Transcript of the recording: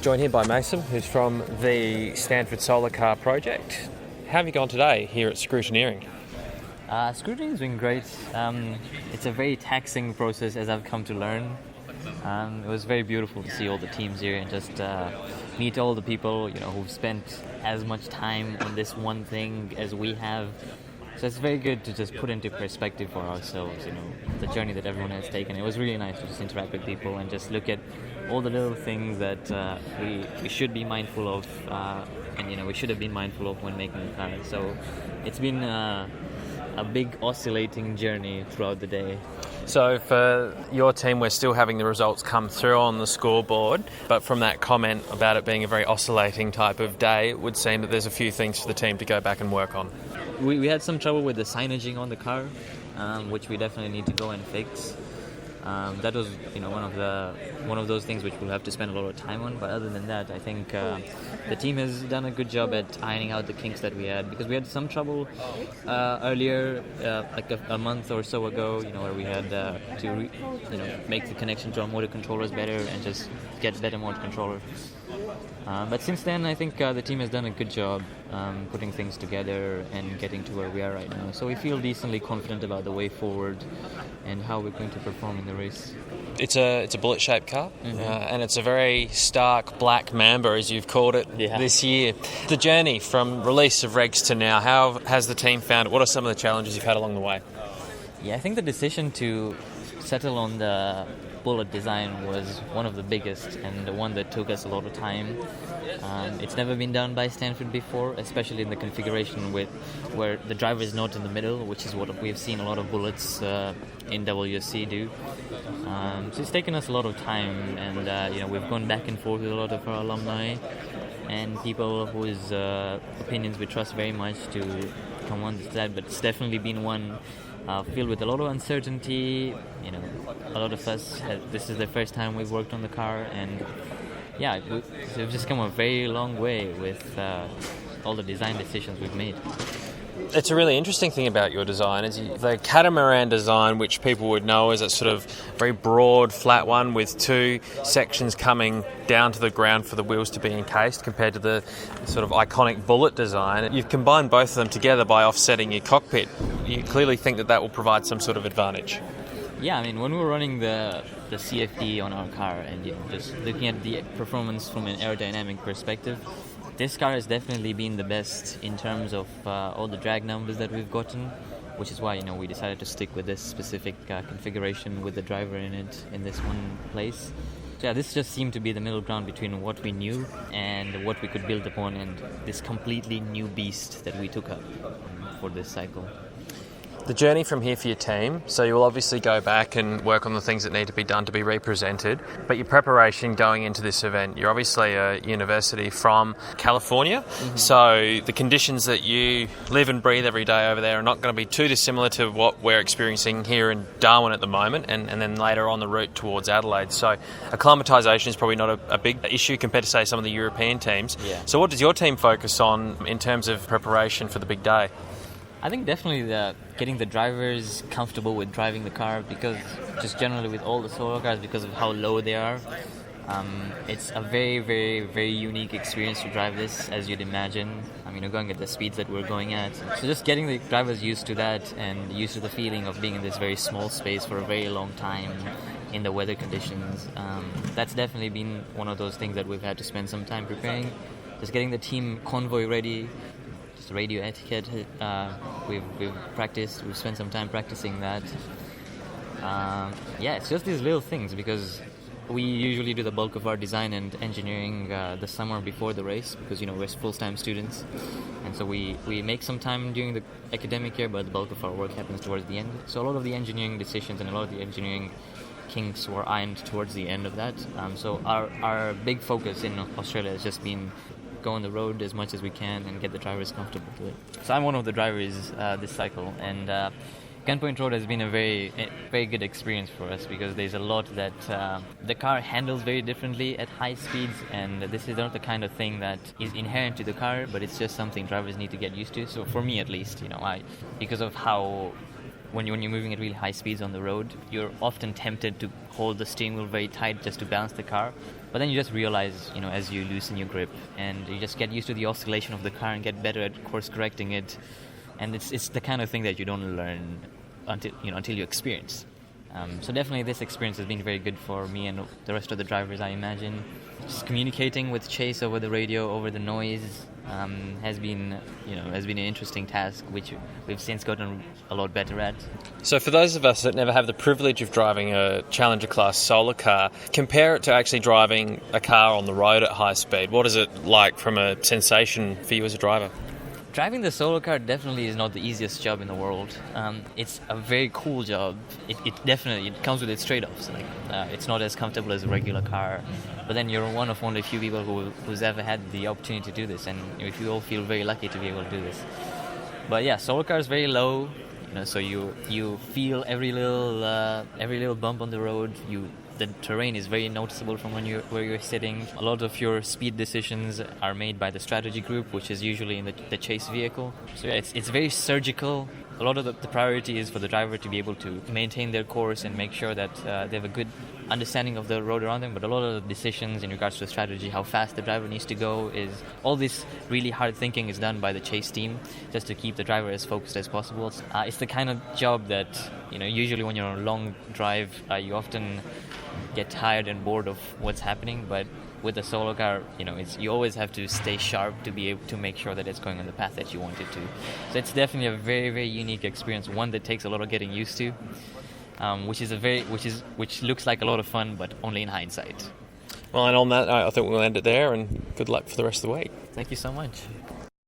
Joined here by Maisam, who's from the Stanford Solar Car project. How have you gone today here at scrutineering? Scrutineering's been great. It's a very taxing process, as I've come to learn. It was very beautiful to see all the teams here and just meet all the people, who've spent as much time on this one thing as we have. So it's very good to just put into perspective for ourselves, the journey that everyone has taken. It was really nice to just interact with people and just look at all the little things that we should be mindful of, and we should have been mindful of when making the car. So it's been a big oscillating journey throughout the day. So for your team, we're still having the results come through on the scoreboard, but from that comment about it being a very oscillating type of day, it would seem that there's a few things for the team to go back and work on. We had some trouble with the signaging on the car, which we definitely need to go and fix. That was, one of those things which we'll have to spend a lot of time on. But other than that, I think the team has done a good job at ironing out the kinks that we had, because we had some trouble earlier, like a month or so ago, where we had to make the connection to our motor controllers better and just get better motor controller. But since then, I think the team has done a good job putting things together and getting to where we are right now. So we feel decently confident about the way forward and how we're going to perform in the race. It's a bullet-shaped car, and it's a very stark black mamba, as you've called it, this year. The journey from release of regs to now, how has the team found it? What are some of the challenges you've had along the way? Yeah, I think the decision to settle on the bullet design was one of the biggest and the one that took us a lot of time. It's never been done by Stanford before, especially in the configuration where the driver is not in the middle, which is what we've seen a lot of bullets in WSC do. So it's taken us a lot of time, and we've gone back and forth with a lot of our alumni and people whose opinions we trust very much to come on this side. But it's definitely been one filled with a lot of uncertainty. A lot of us, this is the first time we've worked on the car, and we've just come a very long way with all the design decisions we've made. It's a really interesting thing about your design is the Catamaran Design, which people would know as a sort of very broad, flat one with two sections coming down to the ground for the wheels to be encased, compared to the sort of iconic bullet design. You've combined both of them together by offsetting your cockpit. You clearly think that will provide some sort of advantage. Yeah, when we were running the CFD on our car and just looking at the performance from an aerodynamic perspective, this car has definitely been the best in terms of all the drag numbers that we've gotten, which is why we decided to stick with this specific configuration with the driver in it in this one place. So yeah, this just seemed to be the middle ground between what we knew and what we could build upon, and this completely new beast that we took up for this cycle. The journey from here for your team, so you'll obviously go back and work on the things that need to be done to be represented, but your preparation going into this event, you're obviously a university from California, so the conditions that you live and breathe every day over there are not going to be too dissimilar to what we're experiencing here in Darwin at the moment, and then later on the route towards Adelaide. So acclimatisation is probably not a big issue compared to, say, some of the European teams. Yeah. So what does your team focus on in terms of preparation for the big day? I think definitely getting the drivers comfortable with driving the car, because just generally with all the solar cars, because of how low they are, it's a very, very, very unique experience to drive this, as you'd imagine. Going at the speeds that we're going at. So just getting the drivers used to that and used to the feeling of being in this very small space for a very long time in the weather conditions, that's definitely been one of those things that we've had to spend some time preparing. Just getting the team convoy ready, radio etiquette, we've practiced, we've spent some time practicing that. It's just these little things, because we usually do the bulk of our design and engineering the summer before the race, because we're full-time students, and so we make some time during the academic year, but the bulk of our work happens towards the end. So a lot of the engineering decisions and a lot of the engineering kinks were ironed towards the end of that. So our big focus in Australia has just been go on the road as much as we can and get the drivers comfortable to it. So I'm one of the drivers this cycle, and Gunpoint Road has been a very good experience for us, because there's a lot that the car handles very differently at high speeds, and this is not the kind of thing that is inherent to the car, but it's just something drivers need to get used to. So for me at least, because of how when you're moving at really high speeds on the road, you're often tempted to hold the steering wheel very tight just to balance the car. But then you just realize, as you loosen your grip and you just get used to the oscillation of the car and get better at course correcting it. And it's the kind of thing that you don't learn until you experience. So definitely this experience has been very good for me and the rest of the drivers, I imagine. Just communicating with Chase over the radio, over the noise, has been an interesting task, which we've since gotten a lot better at. So for those of us that never have the privilege of driving a Challenger class solar car, compare it to actually driving a car on the road at high speed. What is it like from a sensation for you as a driver? Driving the solar car definitely is not the easiest job in the world. It's a very cool job. It definitely comes with its trade-offs. It's not as comfortable as a regular car, but then you're one of only a few people who's ever had the opportunity to do this, and we all feel very lucky to be able to do this. But yeah, solar car is very low, so you feel every little bump on the road. The terrain is very noticeable from where you're sitting. A lot of your speed decisions are made by the strategy group, which is usually in the chase vehicle. So yeah, it's very surgical. A lot of the priority is for the driver to be able to maintain their course and make sure that they have a good understanding of the road around them. But a lot of the decisions in regards to the strategy, how fast the driver needs to go, is all this really hard thinking is done by the chase team just to keep the driver as focused as possible. It's the kind of job that, usually when you're on a long drive, you often get tired and bored of what's happening, but with a solo car, you always have to stay sharp to be able to make sure that it's going on the path that you want it to. So it's definitely a very, very unique experience, one that takes a lot of getting used to, which looks like a lot of fun, but only in hindsight. Well, and on that, I think we'll end it there, and good luck for the rest of the week. Thank you so much.